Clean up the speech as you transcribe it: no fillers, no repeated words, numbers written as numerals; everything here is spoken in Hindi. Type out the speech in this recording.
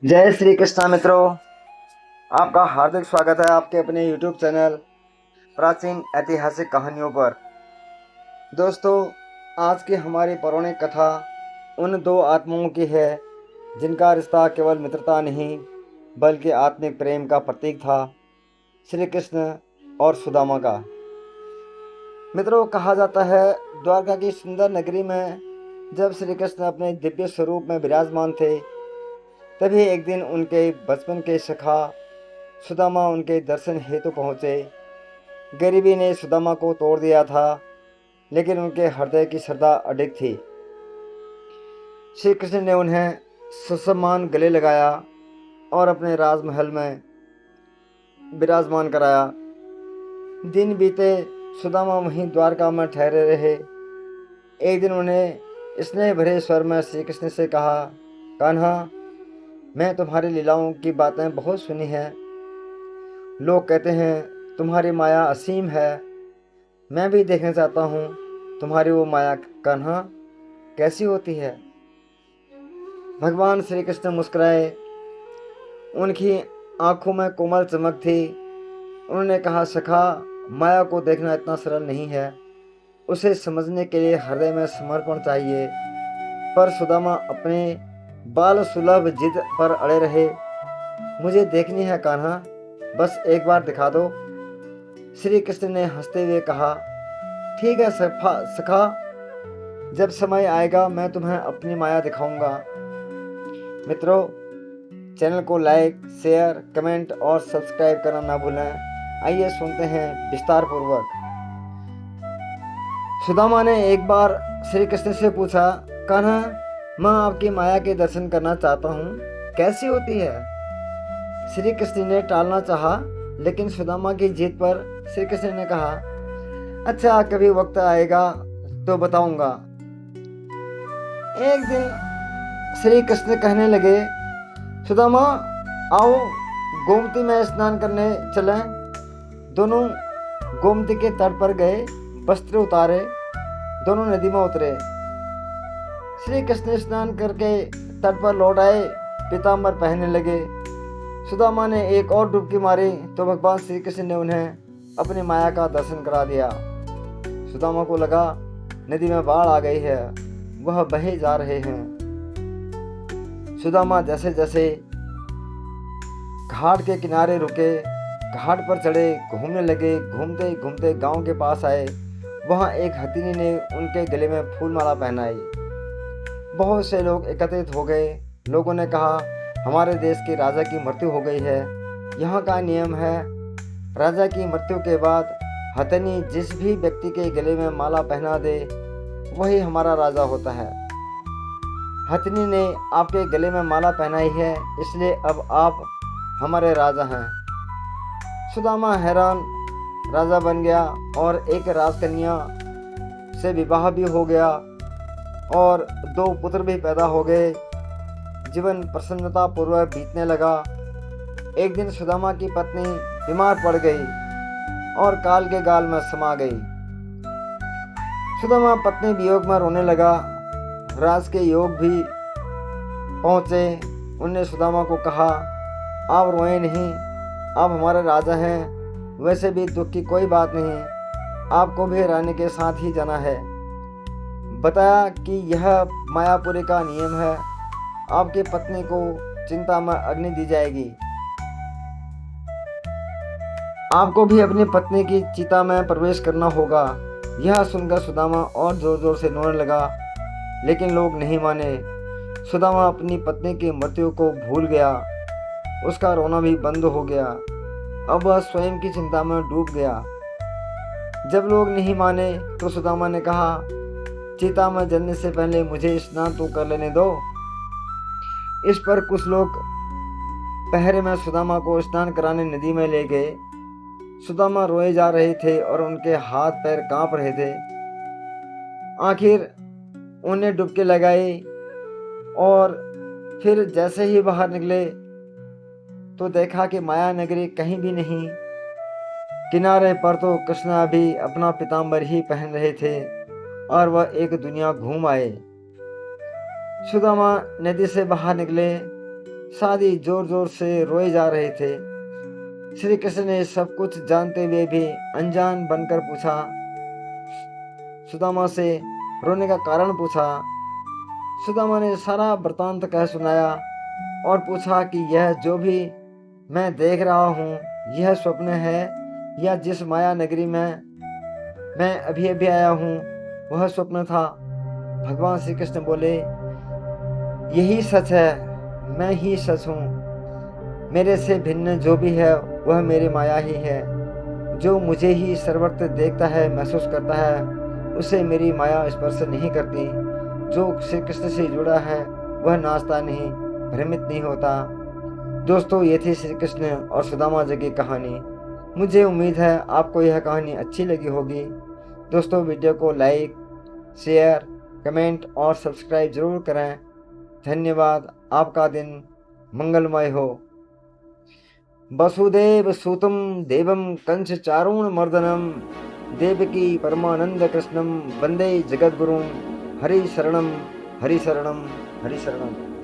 जय श्री कृष्णा मित्रों, आपका हार्दिक स्वागत है आपके अपने YouTube चैनल प्राचीन ऐतिहासिक कहानियों पर। दोस्तों, आज की हमारी पौराणिक कथा उन दो आत्माओं की है जिनका रिश्ता केवल मित्रता नहीं बल्कि आत्मिक प्रेम का प्रतीक था, श्री कृष्ण और सुदामा का। मित्रों, कहा जाता है द्वारका की सुंदर नगरी में जब श्री कृष्ण अपने दिव्य स्वरूप में विराजमान थे, तभी एक दिन उनके बचपन के सखा सुदामा उनके दर्शन हेतु पहुँचे। गरीबी ने सुदामा को तोड़ दिया था, लेकिन उनके हृदय की श्रद्धा अडिग थी। श्री कृष्ण ने उन्हें ससम्मान गले लगाया और अपने राजमहल में विराजमान कराया। दिन बीते, सुदामा वहीं द्वारका में ठहरे रहे। एक दिन उन्हें स्नेह भरे स्वर में श्री कृष्ण से कहा, कान्हा, मैं तुम्हारी लीलाओं की बातें बहुत सुनी हैं। लोग कहते हैं तुम्हारी माया असीम है। मैं भी देखना चाहता हूँ तुम्हारी वो माया। कान्हा, कैसी होती है? भगवान श्री कृष्ण मुस्कुराए। उनकी आंखों में कोमल चमक थी। उन्होंने कहा, सखा, माया को देखना इतना सरल नहीं है। उसे समझने के लिए हृदय में समर्पण चाहिए। पर सुदामा अपने बाल सुलभ जिद पर अड़े रहे। मुझे देखनी है कान्हा, बस एक बार दिखा दो। श्री कृष्ण ने हंसते हुए कहा, ठीक है सखा, जब समय आएगा मैं तुम्हें अपनी माया दिखाऊंगा। मित्रों, चैनल को लाइक, शेयर, कमेंट और सब्सक्राइब करना ना भूलें। आइए सुनते हैं विस्तार पूर्वक। सुदामा ने एक बार श्री कृष्ण से पूछा, कान्हा, मैं आपकी माया के दर्शन करना चाहता हूँ, कैसी होती है? श्री कृष्ण ने टालना चाहा, लेकिन सुदामा की जिद पर श्री कृष्ण ने कहा, अच्छा, कभी वक्त आएगा तो बताऊंगा। एक दिन श्री कृष्ण कहने लगे, सुदामा, आओ गोमती में स्नान करने चलें। दोनों गोमती के तट पर गए, वस्त्र उतारे, दोनों नदी में उतरे। श्री कृष्ण स्नान करके तट पर लौट आए, पीताम्बर पहनने लगे। सुदामा ने एक और डुबकी मारी तो भगवान श्री कृष्ण ने उन्हें अपनी माया का दर्शन करा दिया। सुदामा को लगा नदी में बाढ़ आ गई है, वह बहे जा रहे हैं। सुदामा जैसे जैसे घाट के किनारे रुके, घाट पर चढ़े, घूमने लगे। घूमते घूमते गांव के पास आए। वहां एक हथिनी ने उनके गले में फूलमाला पहनाई। बहुत से लोग एकत्रित हो गए। लोगों ने कहा, हमारे देश के राजा की मृत्यु हो गई है। यहाँ का नियम है, राजा की मृत्यु के बाद हथिनी जिस भी व्यक्ति के गले में माला पहना दे वही हमारा राजा होता है। हथिनी ने आपके गले में माला पहनाई है, इसलिए अब आप हमारे राजा हैं। सुदामा हैरान, राजा बन गया और एक राजकन्या से विवाह भी हो गया और 2 पुत्र भी पैदा हो गए। जीवन प्रसन्नता पूर्वक बीतने लगा। एक दिन सुदामा की पत्नी बीमार पड़ गई और काल के गाल में समा गई। सुदामा पत्नी वियोग में रोने लगा। राज के योग भी पहुंचे। उनने सुदामा को कहा, आप रोए नहीं, आप हमारे राजा हैं। वैसे भी दुख की कोई बात नहीं, आपको भी रानी के साथ ही जाना है। बताया कि यह मायापुरी का नियम है, आपकी पत्नी को चिंता में अग्नि दी जाएगी। आपको भी अपनी पत्नी की चिता में प्रवेश करना होगा। यह सुनकर सुदामा और जोर जोर से रोने लगा, लेकिन लोग नहीं माने। सुदामा अपनी पत्नी की मृत्यु को भूल गया। उसका रोना भी बंद हो गया। अब वह स्वयं की चिंता में डूब गया। जब लोग नहीं माने तो सुदामा ने कहा, चिता में जलने से पहले मुझे स्नान तो कर लेने दो। इस पर कुछ लोग पहरे में सुदामा को स्नान कराने नदी में ले गए। सुदामा रोए जा रहे थे और उनके हाथ पैर कांप रहे थे। आखिर उन्हें डुबकी लगाई और फिर जैसे ही बाहर निकले तो देखा कि माया नगरी कहीं भी नहीं। किनारे पर तो कृष्णा भी अपना पीताम्बर ही पहन रहे थे और वह एक दुनिया घूम आए। सुदामा नदी से बाहर निकले। साथ ही जोर जोर से रोए जा रहे थे। श्री कृष्ण ने सब कुछ जानते हुए भी अनजान बनकर पूछा, सुदामा से रोने का कारण पूछा। सुदामा ने सारा वृतांत कह सुनाया और पूछा कि यह जो भी मैं देख रहा हूँ यह स्वप्न है या जिस माया नगरी में मैं अभी अभी आया हूँ वह स्वप्न था। भगवान श्री कृष्ण बोले, यही सच है, मैं ही सच हूँ। मेरे से भिन्न जो भी है वह मेरी माया ही है। जो मुझे ही सर्वत्र देखता है, महसूस करता है, उसे मेरी माया स्पर्श नहीं करती। जो श्री कृष्ण से जुड़ा है वह नाचता नहीं, भ्रमित नहीं होता। दोस्तों, ये थी श्री कृष्ण और सुदामा जी की कहानी। मुझे उम्मीद है आपको यह कहानी अच्छी लगी होगी। दोस्तों, वीडियो को लाइक, शेयर, कमेंट और सब्सक्राइब जरूर करें। धन्यवाद। आपका दिन मंगलमय हो। वसुदेव सुतं देवं कंस चारूणमर्दनं देवकी परमानंद कृष्णं वंदे जगद्गुरुं। हरि शरणं हरि शरणं हरि शरणं।